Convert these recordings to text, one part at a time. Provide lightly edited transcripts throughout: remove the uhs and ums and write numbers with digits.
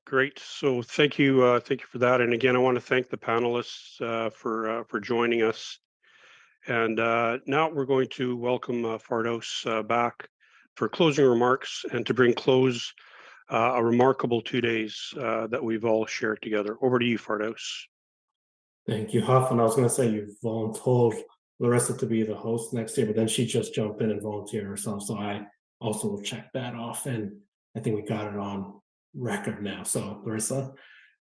Great. So thank you for that. And again, I want to thank the panelists for joining us. And now we're going to welcome Fardos back for closing remarks and to bring close a remarkable 2 days that we've all shared together. Over to you, Fardos. Thank you, Huff. And I was going to say you told Larissa to be the host next year, but then she just jumped in and volunteered herself. So I also will check that off. And I think we got it on record now. So Larissa,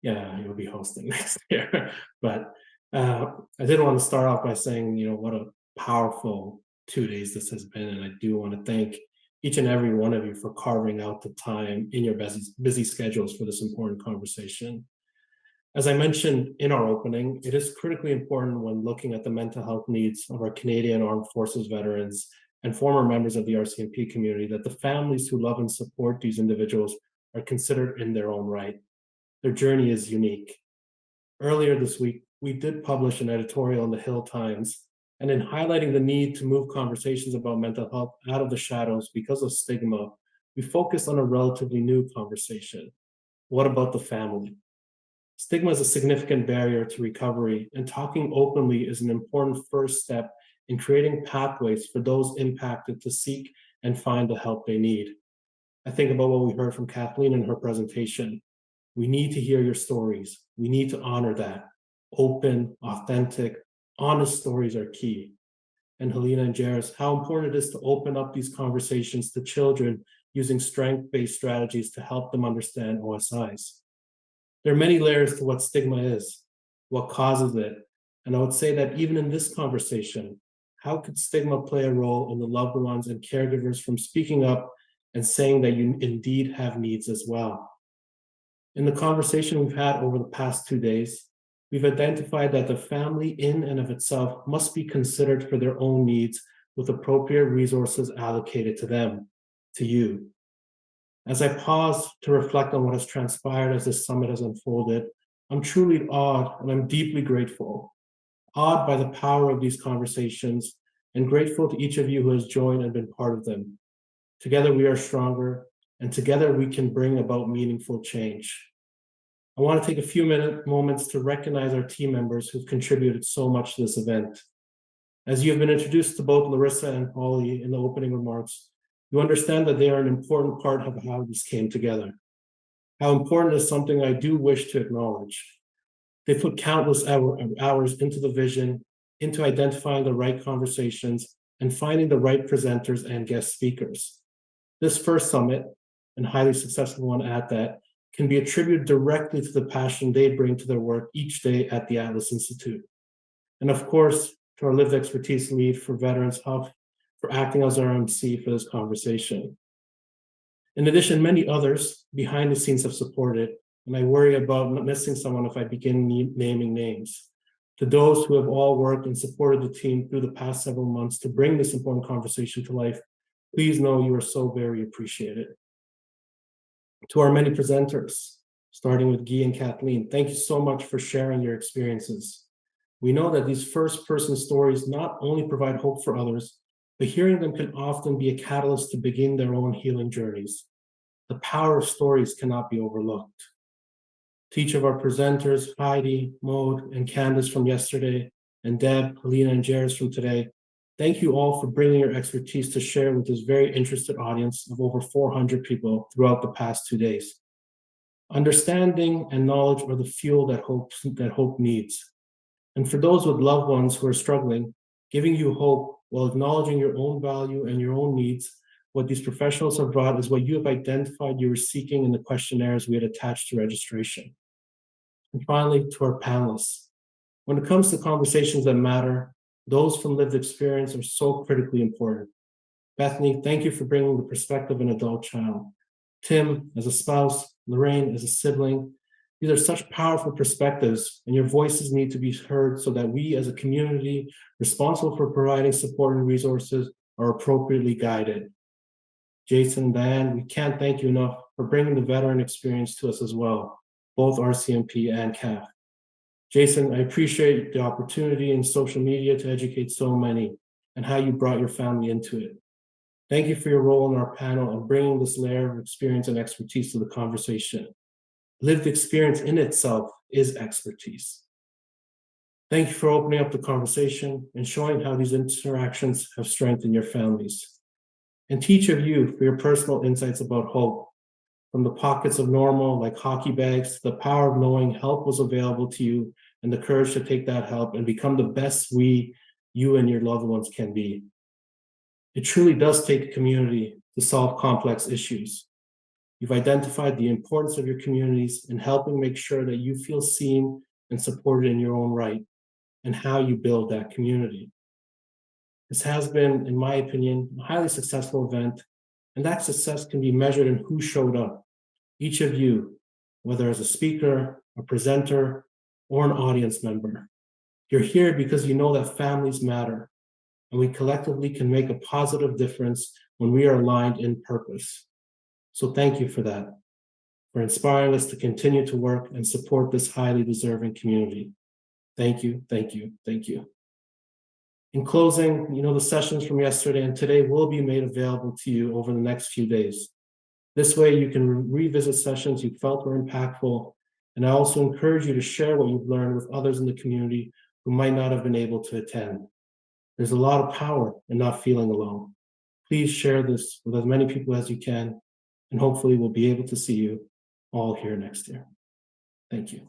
yeah, you'll be hosting next year. But I did want to start off by saying, what a powerful 2 days this has been. And I do want to thank each and every one of you for carving out the time in your busy schedules for this important conversation. As I mentioned in our opening, it is critically important when looking at the mental health needs of our Canadian Armed Forces veterans and former members of the RCMP community that the families who love and support these individuals are considered in their own right. Their journey is unique. Earlier this week, we did publish an editorial in the Hill Times, and in highlighting the need to move conversations about mental health out of the shadows because of stigma, we focused on a relatively new conversation. What about the family? Stigma is a significant barrier to recovery, and talking openly is an important first step in creating pathways for those impacted to seek and find the help they need. I think about what we heard from Kathleen in her presentation. We need to hear your stories. We need to honor that. Open, authentic, honest stories are key. And Helena and Jairus, how important it is to open up these conversations to children using strength-based strategies to help them understand OSIs. There are many layers to what stigma is, what causes it. And I would say that even in this conversation, how could stigma play a role in the loved ones and caregivers from speaking up and saying that you indeed have needs as well? In the conversation we've had over the past 2 days, we've identified that the family in and of itself must be considered for their own needs with appropriate resources allocated to them, to you. As I pause to reflect on what has transpired as this summit has unfolded, I'm truly awed and I'm deeply grateful. Awed by the power of these conversations and grateful to each of you who has joined and been part of them. Together we are stronger, and together we can bring about meaningful change. I want to take a few moments to recognize our team members who've contributed so much to this event. As you have been introduced to both Larissa and Polly in the opening remarks, you understand that they are an important part of how this came together. How important is something I do wish to acknowledge. They put countless hours into the vision, into identifying the right conversations, and finding the right presenters and guest speakers. This first summit, and highly successful one at that, can be attributed directly to the passion they bring to their work each day at the Atlas Institute. And of course, to our lived expertise lead for Veterans Huff, for acting as our MC for this conversation. In addition, many others behind the scenes have supported, and I worry about not missing someone if I begin naming names. To those who have all worked and supported the team through the past several months to bring this important conversation to life, please know you are so very appreciated. To our many presenters, starting with Guy and Kathleen, thank you so much for sharing your experiences. We know that these first-person stories not only provide hope for others, but hearing them can often be a catalyst to begin their own healing journeys. The power of stories cannot be overlooked. To each of our presenters, Heidi, Maud, and Candace from yesterday, and Deb, Helena, and Jairus from today, thank you all for bringing your expertise to share with this very interested audience of over 400 people throughout the past 2 days. Understanding and knowledge are the fuel that hope needs. And for those with loved ones who are struggling, giving you hope while acknowledging your own value and your own needs, what these professionals have brought is what you have identified you were seeking in the questionnaires we had attached to registration. And finally, to our panelists. When it comes to conversations that matter, those from lived experience are so critically important. Bethany, thank you for bringing the perspective of an adult child. Tim, as a spouse, Lorraine, as a sibling, these are such powerful perspectives, and your voices need to be heard so that we as a community responsible for providing support and resources are appropriately guided. Jason and Diane, we can't thank you enough for bringing the veteran experience to us as well, both RCMP and CAF. Jason, I appreciate the opportunity in social media to educate so many and how you brought your family into it. Thank you for your role in our panel and bringing this layer of experience and expertise to the conversation. Lived experience in itself is expertise. Thank you for opening up the conversation and showing how these interactions have strengthened your families. And to each of you for your personal insights about hope, from the pockets of normal like hockey bags to the power of knowing help was available to you and the courage to take that help and become the best you and your loved ones can be. It truly does take a community to solve complex issues. You've identified the importance of your communities in helping make sure that you feel seen and supported in your own right, and how you build that community. This has been, in my opinion, a highly successful event, and that success can be measured in who showed up. Each of you, whether as a speaker, a presenter, or an audience member. You're here because you know that families matter, and we collectively can make a positive difference when we are aligned in purpose. So thank you for that, for inspiring us to continue to work and support this highly deserving community. Thank you, thank you, thank you. In closing, the sessions from yesterday and today will be made available to you over the next few days. This way you can revisit sessions you felt were impactful, and I also encourage you to share what you've learned with others in the community who might not have been able to attend. There's a lot of power in not feeling alone. Please share this with as many people as you can, and hopefully we'll be able to see you all here next year. Thank you.